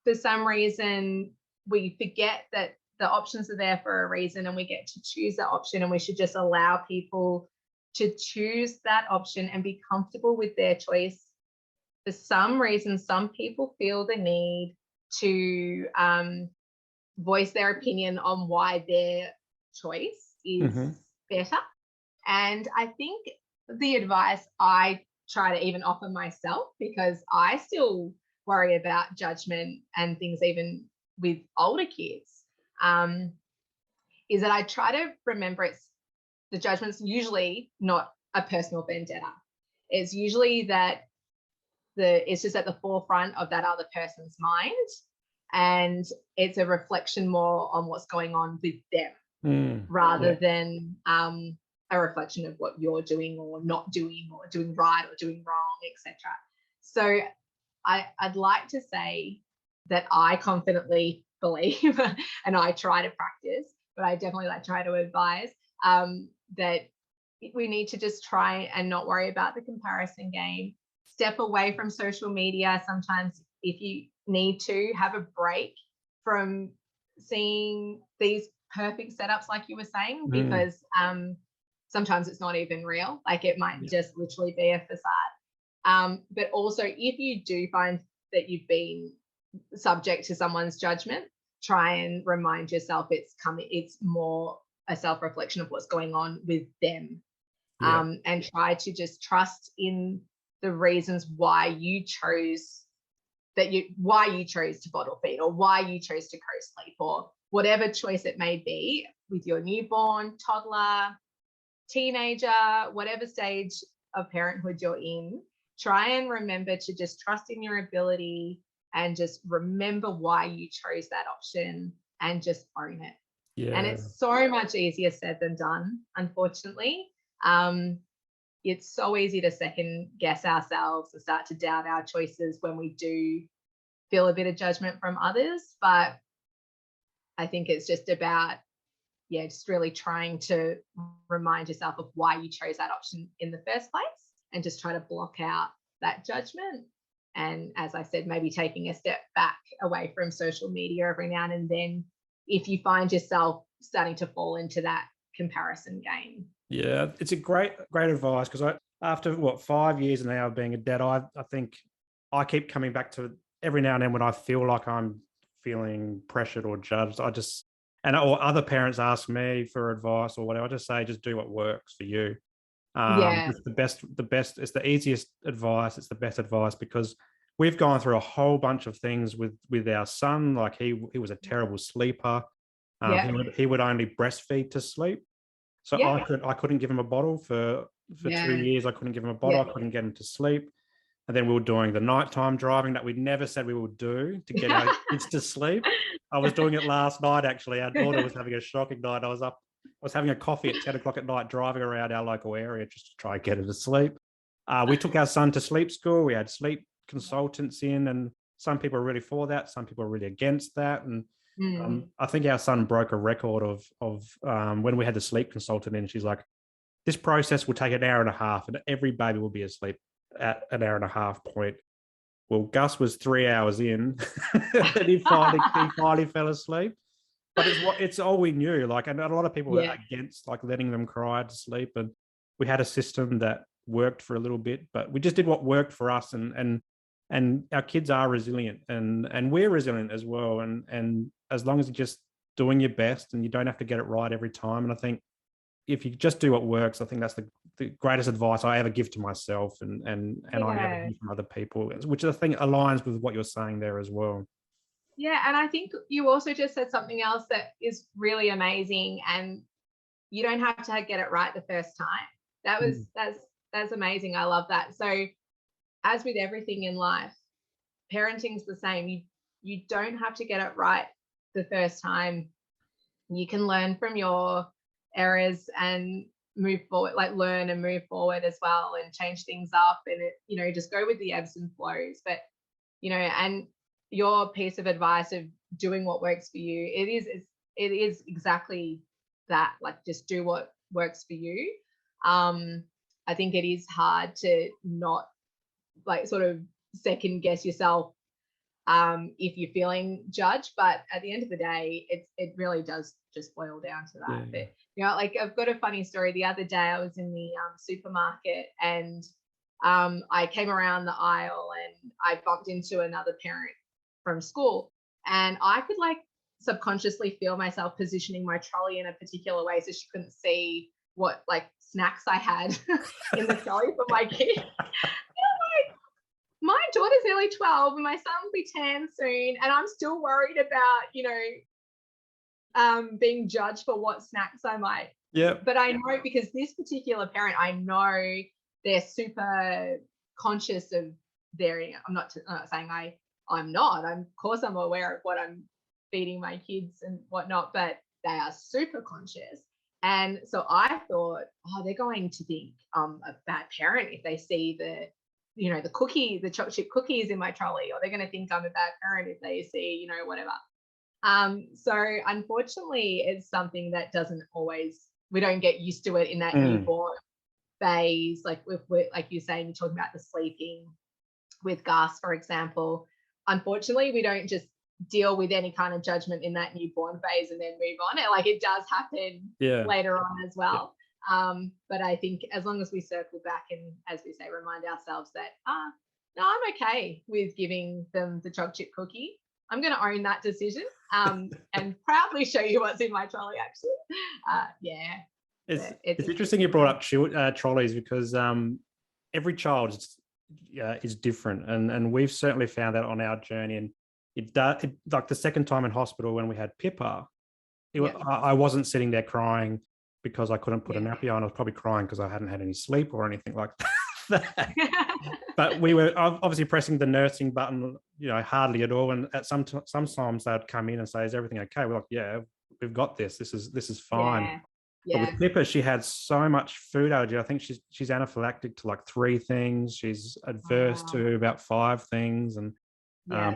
for some reason we forget that the options are there for a reason, and we get to choose that option, and we should just allow people to choose that option and be comfortable with their choice. For some reason, some people feel the need to voice their opinion on why their choice is better. And I think the advice I try to even offer myself, because I still worry about judgment and things even with older kids, is that I try to remember the judgment's usually not a personal vendetta. It's usually that it's just at the forefront of that other person's mind. and it's a reflection more on what's going on with them rather than a reflection of what you're doing or not doing or doing right or doing wrong, etc. So I'd like to say that I confidently believe and I try to practice, but I definitely try to advise that we need to just try and not worry about the comparison game. Step away from social media. Sometimes if you need to, have a break from seeing these perfect setups like you were saying, because sometimes it's not even real. Like it might just literally be a facade. But also if you do find that you've been subject to someone's judgment, try and remind yourself it's more a self-reflection of what's going on with them. And try to just trust in the reasons why you chose to bottle feed, or why you chose to co-sleep, or whatever choice it may be with your newborn, toddler, teenager, whatever stage of parenthood you're in. Try and remember to just trust in your ability and just remember why you chose that option and just own it. And it's so much easier said than done, unfortunately. It's so easy to second guess ourselves and start to doubt our choices when we do feel a bit of judgment from others. But I think it's just about, just really trying to remind yourself of why you chose that option in the first place, and just try to block out that judgment. And as I said, maybe taking a step back away from social media every now and then if you find yourself starting to fall into that comparison game. Yeah, it's a great advice, because after 5 years now of being a dad, I think I keep coming back to every now and then when I feel like I'm feeling pressured or judged. Or other parents ask me for advice or whatever. I just say, just do what works for you. It's the best. It's the easiest advice. It's the best advice, because we've gone through a whole bunch of things with our son. Like he was a terrible sleeper. He would only breastfeed to sleep. So I couldn't give him a bottle for 2 years. I couldn't give him a bottle. I couldn't get him to sleep. And then we were doing the nighttime driving that we never said we would do to get our kids to sleep. I was doing it last night, actually. Our daughter was having a shocking night. I was having a coffee at 10 o'clock at night, driving around our local area just to try and get her to sleep. We took our son to sleep school. We had sleep consultants in, and some people are really for that. Some people are really against that. And I think our son broke a record of when we had the sleep consultant in. She's like, this process will take an hour and a half, and every baby will be asleep at an hour and a half point. Well, Gus was 3 hours in, and he finally fell asleep. But it's all we knew. Like, and a lot of people were against letting them cry to sleep, and we had a system that worked for a little bit, but we just did what worked for us, and our kids are resilient, and we're resilient as well. And as long as you're just doing your best, and you don't have to get it right every time. And I think if you just do what works, I think that's the greatest advice I ever give to myself, and I ever give from other people, which I think aligns with what you're saying there as well. Yeah, and I think you also just said something else that is really amazing, and you don't have to get it right the first time. That's amazing. I love that. So as with everything in life, parenting's the same. You don't have to get it right the first time. You can learn from your errors and move forward, learn and move forward as well, and change things up, and just go with the ebbs and flows. But and your piece of advice of doing what works for you, it is exactly that. Just do what works for you. I think it is hard to not sort of second guess yourself if you're feeling judged, but at the end of the day, it really does just boil down to that. But I've got a funny story. The other day I was in the supermarket, and I came around the aisle and I bumped into another parent from school, and I could subconsciously feel myself positioning my trolley in a particular way so she couldn't see what snacks I had in the trolley for my kid. My daughter's nearly 12 and my son will be 10 soon, and I'm still worried about being judged for what snacks I might. But I know, because this particular parent, I know they're super conscious of their, I'm not saying I I'm not. Of course I'm aware of what I'm feeding my kids and whatnot, but they are super conscious. And so I thought, oh, they're going to think I'm a bad parent if they see the chocolate chip cookies in my trolley, or they're going to think I'm a bad parent if they see, whatever. So unfortunately, it's something that we don't get used to it in that newborn phase. Like like you're saying, you're talking about the sleeping with Gus, for example. Unfortunately, we don't just deal with any kind of judgment in that newborn phase and then move on. It does happen later on as well. But I think as long as we circle back and, as we say, remind ourselves that, no, I'm okay with giving them the chocolate chip cookie. I'm going to own that decision and proudly show you what's in my trolley, actually. It's interesting you brought up trolleys, because every child is different. And we've certainly found that on our journey. And like the second time in hospital when we had Pippa, I wasn't sitting there crying because I couldn't put a nappy on. I was probably crying because I hadn't had any sleep or anything like that. But we were obviously pressing the nursing button, hardly at all. And at sometimes they'd come in and say, "Is everything okay?" We're like, "Yeah, we've got this. This is fine." But with Pippa, she had so much food allergy. I think she's anaphylactic to like 3 things. She's adverse to about 5 things, and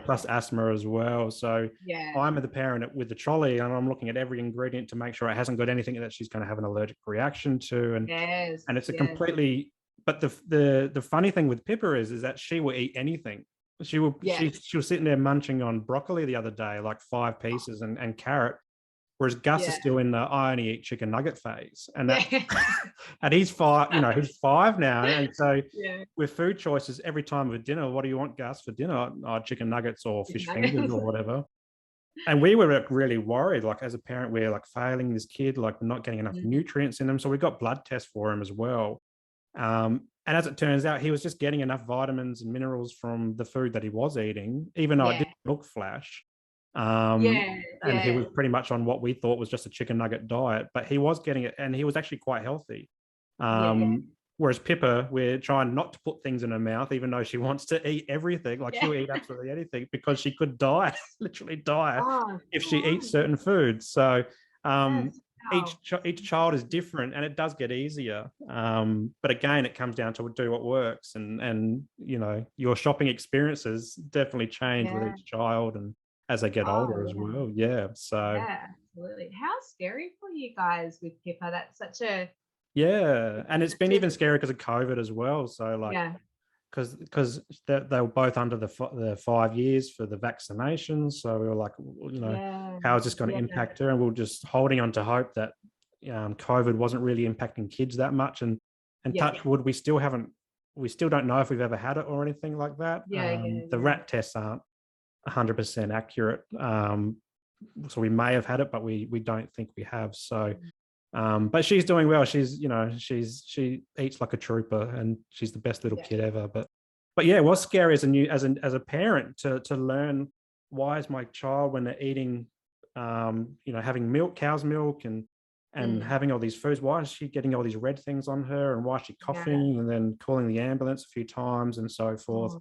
plus asthma as well. So I'm the parent with the trolley, and I'm looking at every ingredient to make sure it hasn't got anything that she's going to have an allergic reaction to. And it's a completely. But the funny thing with Pippa is that she will eat anything. She was sitting there munching on broccoli the other day, like 5 pieces, and carrot. Whereas Gus is still in the I only eat chicken nugget phase, and and he's 5. He's 5 now, and so with food choices, every time with dinner, what do you want, Gus, for dinner? Oh, chicken nuggets or fish fingers or whatever. And we were really worried, like as a parent, we're like failing this kid, like not getting enough nutrients in them. So we got blood tests for him as well. And as it turns out, he was just getting enough vitamins and minerals from the food that he was eating, even though it didn't look flash. And he was pretty much on what we thought was just a chicken nugget diet, but he was getting it, and he was actually quite healthy. Whereas Pippa, we're trying not to put things in her mouth, even though she wants to eat everything. Like she'll eat absolutely anything, because she could die, literally die, if she eats certain foods. So each child is different, and it does get easier. But again, it comes down to do what works, and your shopping experiences definitely change with each child, and as they get older as well. So absolutely. How scary for you guys with Pippa? That's such a and it's been even scarier because of COVID as well. So because they were both under the 5 years for the vaccinations. So we were like, how is this going to impact her? And we were just holding on to hope that COVID wasn't really impacting kids that much. And touch wood, we still don't know if we've ever had it or anything like that. The rat tests aren't 100% accurate. So we may have had it, but we don't think we have. So but she's doing well. She eats like a trooper, and she's the best little kid ever. But it was scary as a parent to learn, why is my child, when they're eating having milk, cow's milk, and having all these foods, why is she getting all these red things on her, and why is she coughing, and then calling the ambulance a few times and so forth,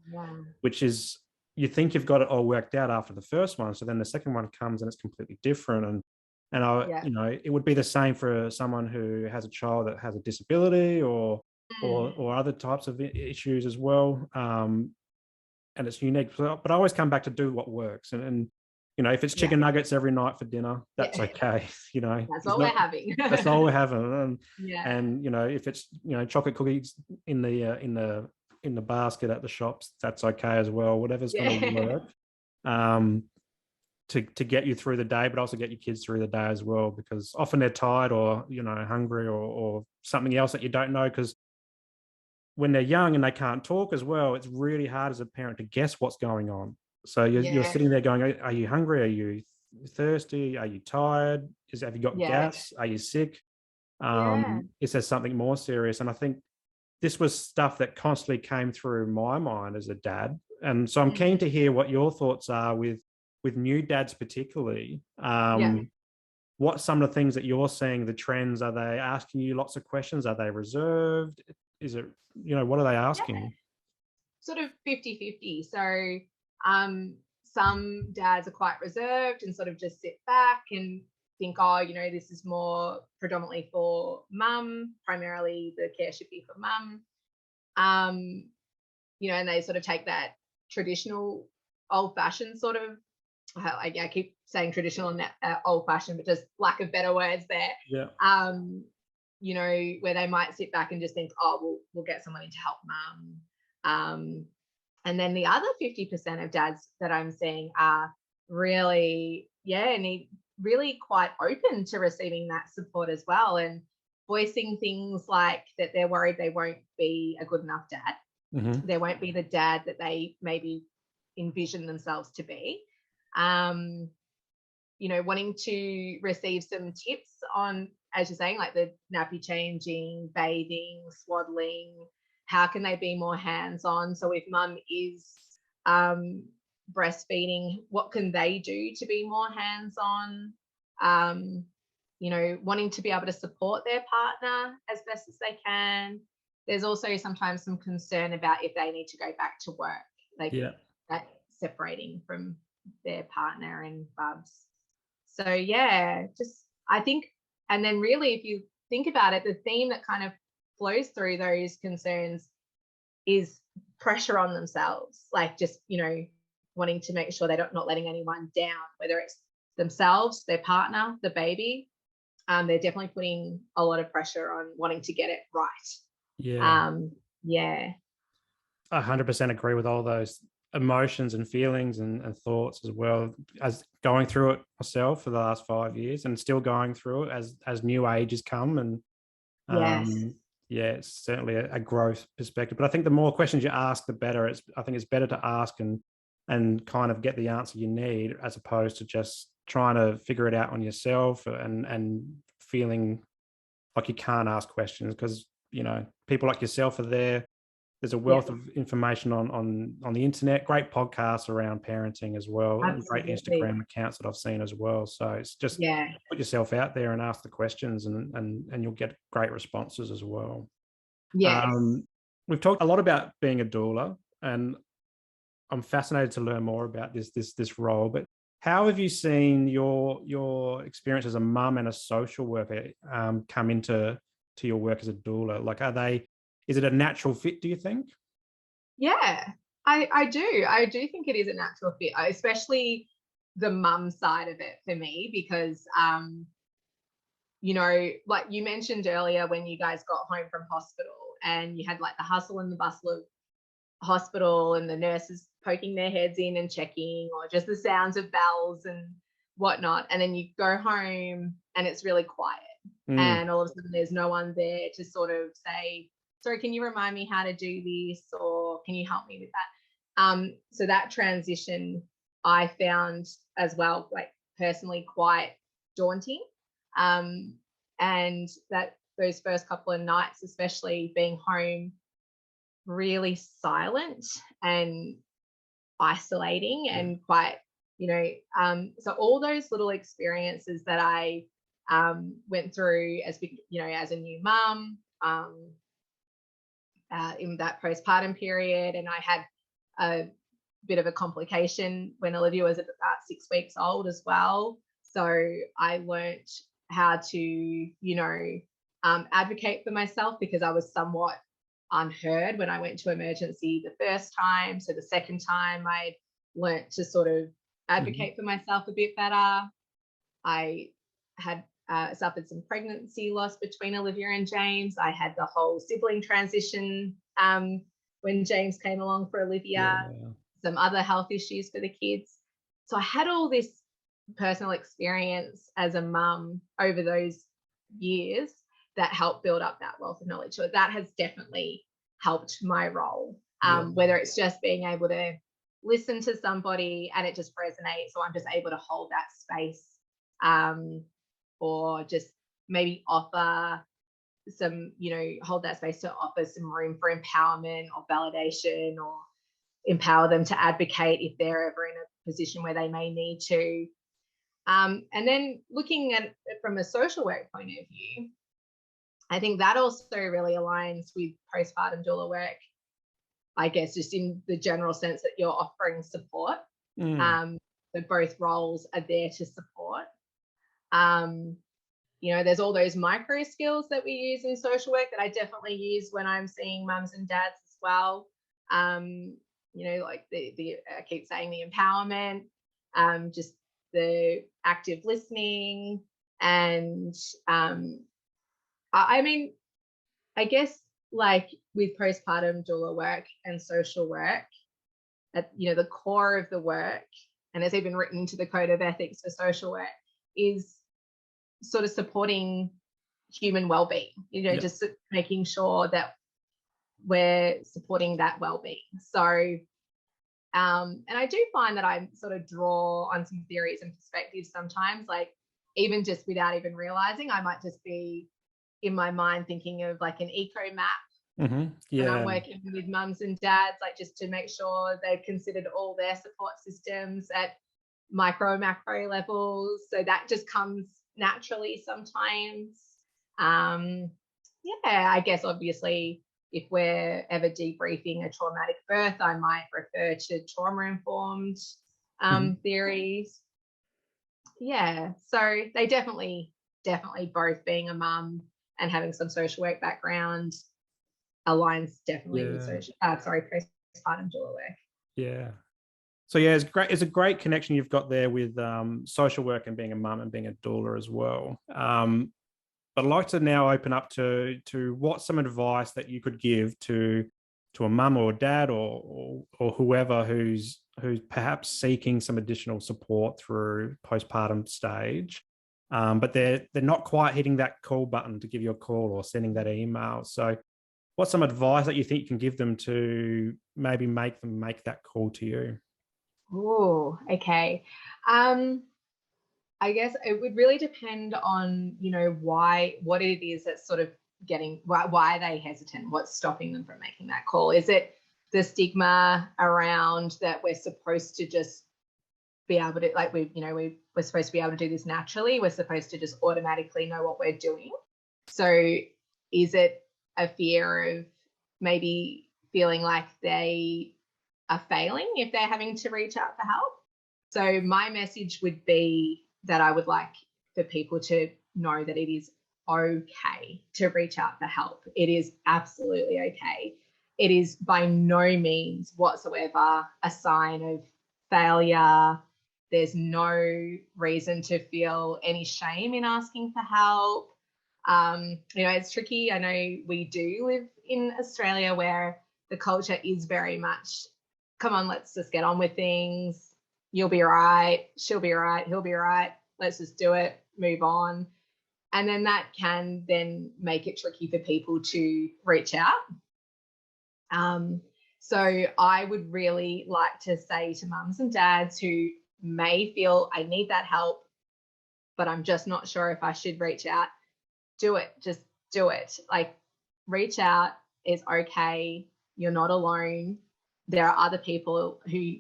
which is, you think you've got it all worked out after the first one. So then the second one comes and it's completely different. And it would be the same for someone who has a child that has a disability or other types of issues as well. And it's unique. But I always come back to do what works. And if it's chicken nuggets every night for dinner, that's okay. That's all we're having. That's all we're having. And if it's chocolate cookies in the basket at the shops, that's okay as well. Whatever's going to work. To get you through the day, but also get your kids through the day as well, because often they're tired or hungry or something else that you don't know, because when they're young and they can't talk as well, it's really hard as a parent to guess what's going on. So you're sitting there going, are you hungry? Are you thirsty? Are you tired? Have you got gas? Are you sick? Is there something more serious? And I think this was stuff that constantly came through my mind as a dad. And so I'm keen to hear what your thoughts are with new dads particularly. What some of the things that you're seeing, the trends, are they asking you lots of questions? Are they reserved? Is it, what are they asking? Sort of 50-50. So Some dads are quite reserved and sort of just sit back and think, oh, this is more predominantly for mum, primarily the care should be for mum. And they sort of take that traditional old-fashioned sort of, I keep saying traditional and old-fashioned, but just lack of better words there. Yeah. Where they might sit back and just think, oh, we'll get someone in to help mum. And then the other 50% of dads that I'm seeing are really, really quite open to receiving that support as well, and voicing things like that they're worried they won't be a good enough dad. Mm-hmm. They won't be the dad that they maybe envision themselves to be. Wanting to receive some tips on, as you're saying, like the nappy changing, bathing, swaddling. How can they be more hands-on? So if mum is breastfeeding, what can they do to be more hands-on? Wanting to be able to support their partner as best as they can. There's also sometimes some concern about if they need to go back to work, that separating from their partner and bubs. So I think, and then really, if you think about it, the theme that kind of flows through those concerns is pressure on themselves, like just, wanting to make sure they're not letting anyone down, whether it's themselves, their partner, the baby. They're definitely putting a lot of pressure on wanting to get it right. Yeah. I 100% agree with all those emotions and feelings and thoughts as well, as going through it myself for the last 5 years and still going through it as new ages come. And it's certainly a growth perspective. But I think the more questions you ask, the better. I think it's better to ask and kind of get the answer you need, as opposed to just trying to figure it out on yourself and feeling like you can't ask questions, because people like yourself are there. There's a wealth of information on the internet, great podcasts around parenting as well, and great Instagram accounts that I've seen as well. So it's just put yourself out there and ask the questions, and you'll get great responses as well. Yes. We've talked a lot about being a doula, and I'm fascinated to learn more about this role. But how have you seen your experience as a mum and a social worker come into your work as a doula? Like, is it a natural fit, do you think? Yeah, I do. I do think it is a natural fit, especially the mum side of it for me, because, like you mentioned earlier, when you guys got home from hospital and you had like the hustle and the bustle of hospital and the nurses poking their heads in and checking, or just the sounds of bells and whatnot. And then you go home and it's really quiet. And all of a sudden there's no one there to sort of say, sorry, can you remind me how to do this, or can you help me with that? So that transition I found as well, like personally, quite daunting. And that those first couple of nights, especially being home, really silent and isolating and quite, so all those little experiences that I went through as a new mum, in that postpartum period. And I had a bit of a complication when Olivia was about 6 weeks old as well. So I learnt how to, advocate for myself, because I was somewhat unheard when I went to emergency the first time. So the second time I learnt to sort of advocate for myself a bit better. I had suffered some pregnancy loss between Olivia and James. I had the whole sibling transition when James came along for Olivia, some other health issues for the kids. So I had all this personal experience as a mum over those years that helped build up that wealth of knowledge. So that has definitely helped my role, whether it's just being able to listen to somebody and it just resonates, or I'm just able to hold that space, or just maybe offer some, hold that space to offer some room for empowerment or validation, or empower them to advocate if they're ever in a position where they may need to. And then looking at it from a social work point of view, I think that also really aligns with postpartum doula work, I guess just in the general sense that you're offering support. Mm. So both roles are there to support. There's all those micro skills that we use in social work that I definitely use when I'm seeing mums and dads as well. Like the I keep saying the empowerment, just the active listening, and I guess like with postpartum doula work and social work, at the core of the work, and it's even written into the code of ethics for social work, is sort of supporting human well-being, just making sure that we're supporting that well-being. So and I do find that I sort of draw on some theories and perspectives sometimes, like even just without even realizing, I might just be in my mind thinking of like an eco map. Mm-hmm. Yeah. And I'm working with mums and dads, like just to make sure they've considered all their support systems at micro, macro levels. So that just comes naturally sometimes. I guess obviously if we're ever debriefing a traumatic birth, I might refer to trauma-informed theories. Yeah, so they definitely both, being a mum and having some social work background, aligns definitely with postpartum doula work. Yeah. So yeah, it's great. It's a great connection you've got there with social work and being a mum and being a doula as well. But I'd like to now open up to what's some advice that you could give to a mum or dad or whoever who's perhaps seeking some additional support through postpartum stage, but they're not quite hitting that call button to give you a call or sending that email. So what's some advice that you think you can give them to maybe make them make that call to you? Oh, okay. I guess it would really depend on, what it is that's sort of why are they hesitant? What's stopping them from making that call? Is it the stigma around that we're supposed to just be able to, like, we're supposed to be able to do this naturally. We're supposed to just automatically know what we're doing. So is it a fear of maybe feeling like they are failing if they're having to reach out for help? So my message would be that I would like for people to know that it is okay to reach out for help. It is absolutely okay. It is by no means whatsoever a sign of failure. There's no reason to feel any shame in asking for help. It's tricky. I know we do live in Australia where the culture is very much, come on, let's just get on with things. You'll be right. She'll be right. He'll be right. Let's just do it. Move on. And then that can then make it tricky for people to reach out. So I would really like to say to mums and dads who may feel, I need that help, but I'm just not sure if I should reach out, do it. Just do it. Like, reach out. It's okay. You're not alone. There are other people who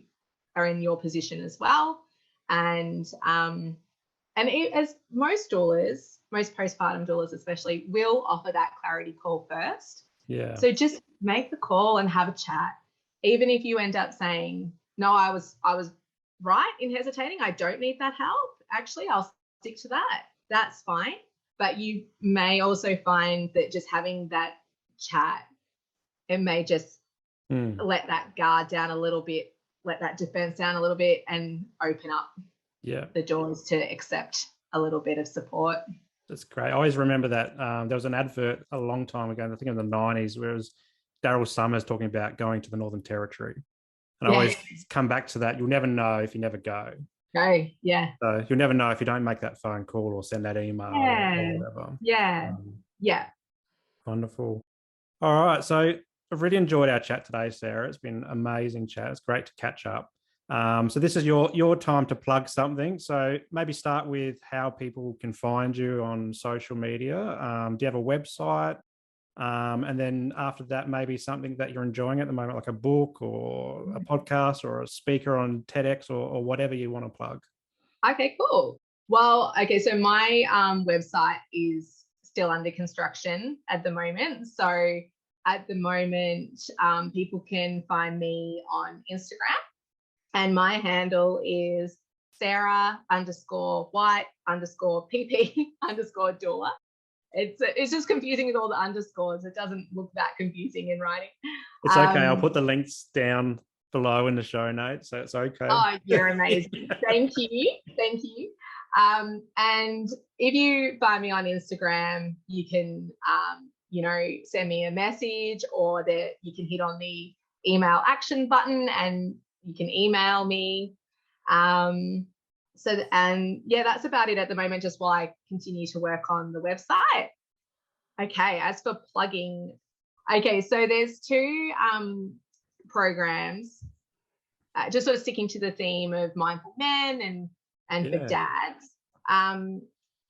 are in your position as well. And as most doulas, most postpartum doulas especially, will offer that clarity call first. Yeah. So just make the call and have a chat. Even if you end up saying, no, I was right in hesitating, I don't need that help. Actually, I'll stick to that. That's fine. But you may also find that just having that chat, it may just let that guard down a little bit, let that defense down a little bit, and open up the doors to accept a little bit of support. That's great. I always remember that there was an advert a long time ago, I think in the 90s, where it was Daryl Summers talking about going to the Northern Territory. And I always come back to that. You'll never know if you never go. Go, yeah. So you'll never know if you don't make that phone call or send that email or whatever. Yeah. Wonderful. All right. So I've really enjoyed our chat today, Sarah. It's been an amazing chat. It's great to catch up. So this is your time to plug something. So maybe start with how people can find you on social media. Do you have a website? And then after that, maybe something that you're enjoying at the moment, like a book or a podcast or a speaker on TEDx or whatever you want to plug. Okay, cool. Well, okay, so my website is still under construction at the moment. So at the moment, people can find me on Instagram, and my handle is Sarah_White_PP_Doula. It's just confusing with all the underscores. It doesn't look that confusing in writing. It's okay. I'll put the links down below in the show notes, so it's okay. Oh, you're amazing. Thank you. And if you find me on Instagram, you can send me a message, or that you can hit on the email action button and you can email me. That's about it at the moment, just while I continue to work on the website. Okay, as for plugging, so there's two programs, just sort of sticking to the theme of mindful men and for dads.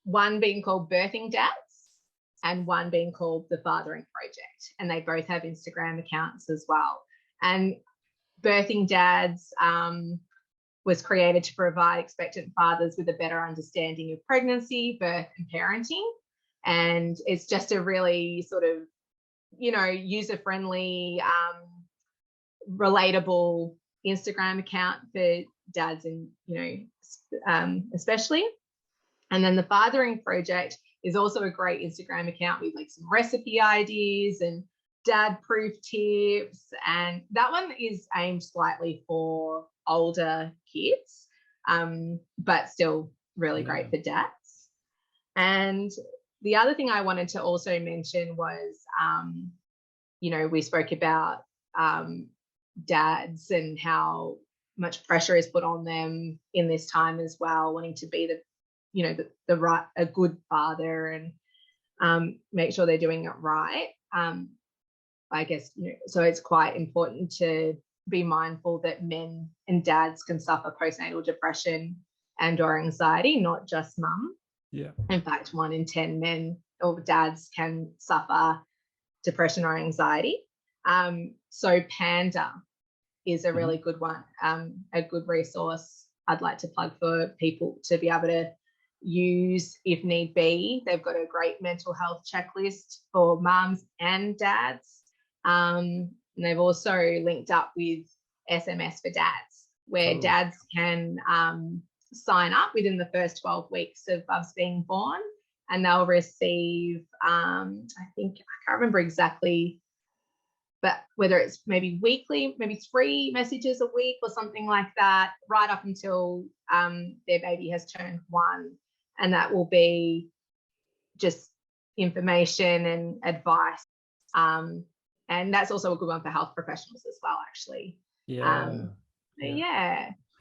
One being called Birthing Dads, and one being called the Fathering Project, and they both have Instagram accounts as well. And Birthing Dads was created to provide expectant fathers with a better understanding of pregnancy, birth, and parenting. And it's just a really sort of, user-friendly, relatable Instagram account for dads, and especially. And then the Fathering Project is also a great Instagram account with like some recipe ideas and dad-proof tips, and that one is aimed slightly for older kids, but still really great for dads. And the other thing I wanted to also mention was, we spoke about dads and how much pressure is put on them in this time as well, wanting to be a good father and make sure they're doing it right. I guess, so it's quite important to be mindful that men and dads can suffer postnatal depression and or anxiety, not just mum. Yeah. In fact, 1 in 10 men or dads can suffer depression or anxiety. So Panda is a really good one, a good resource I'd like to plug for people to be able to use if need be. They've got a great mental health checklist for mums and dads. And they've also linked up with SMS for dads, where dads can sign up within the first 12 weeks of Bubs being born, and they'll receive, I can't remember exactly, but whether it's maybe weekly, maybe 3 messages a week or something like that, right up until their baby has turned 1. And that will be just information and advice. And that's also a good one for health professionals as well, actually. Yeah.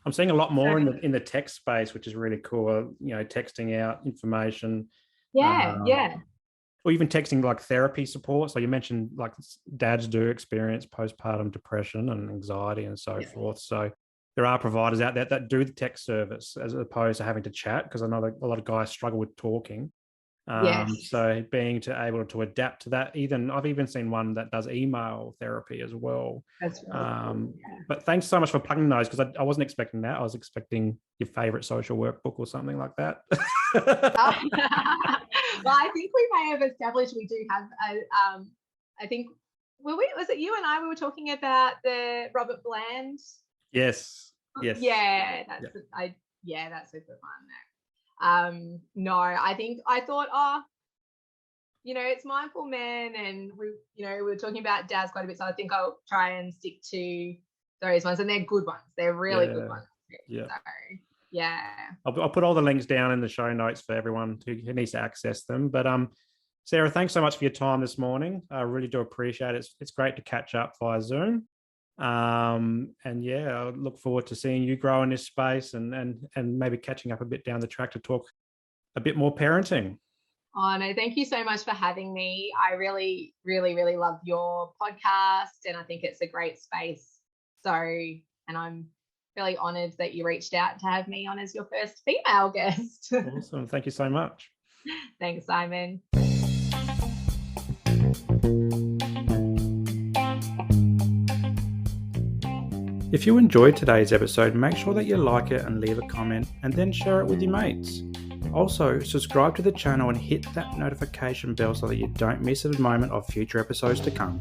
I'm seeing a lot more in the text space, which is really cool. Texting out information. Or even texting like therapy support. So you mentioned like dads do experience postpartum depression and anxiety and so forth. So there are providers out there that do the text service as opposed to having to chat, because I know that a lot of guys struggle with talking. So being able to adapt to that, I've even seen one that does email therapy as well. That's really cool. But thanks so much for plugging those, because I wasn't expecting that. I was expecting your favorite social workbook or something like that. Well, I think we may have established we do have I think, was it you and I, we were talking about the Robert Bland? Yes. Yeah, that's a good one. No, I thought, it's mindful men, and we were talking about dads quite a bit, so I think I'll try and stick to those ones, and they're good ones. They're really good ones. Yeah. So, yeah. I'll put all the links down in the show notes for everyone who needs to access them. But Sarah, thanks so much for your time this morning. I really do appreciate it. It's great to catch up via Zoom. I look forward to seeing you grow in this space and maybe catching up a bit down the track to talk a bit more parenting. Oh, no, thank you so much for having me. I really, really, really love your podcast, and I think it's a great space. And I'm really honoured that you reached out to have me on as your first female guest. Awesome. Thank you so much. Thanks, Simon. If you enjoyed today's episode, make sure that you like it and leave a comment, and then share it with your mates. Also, subscribe to the channel and hit that notification bell so that you don't miss a moment of future episodes to come.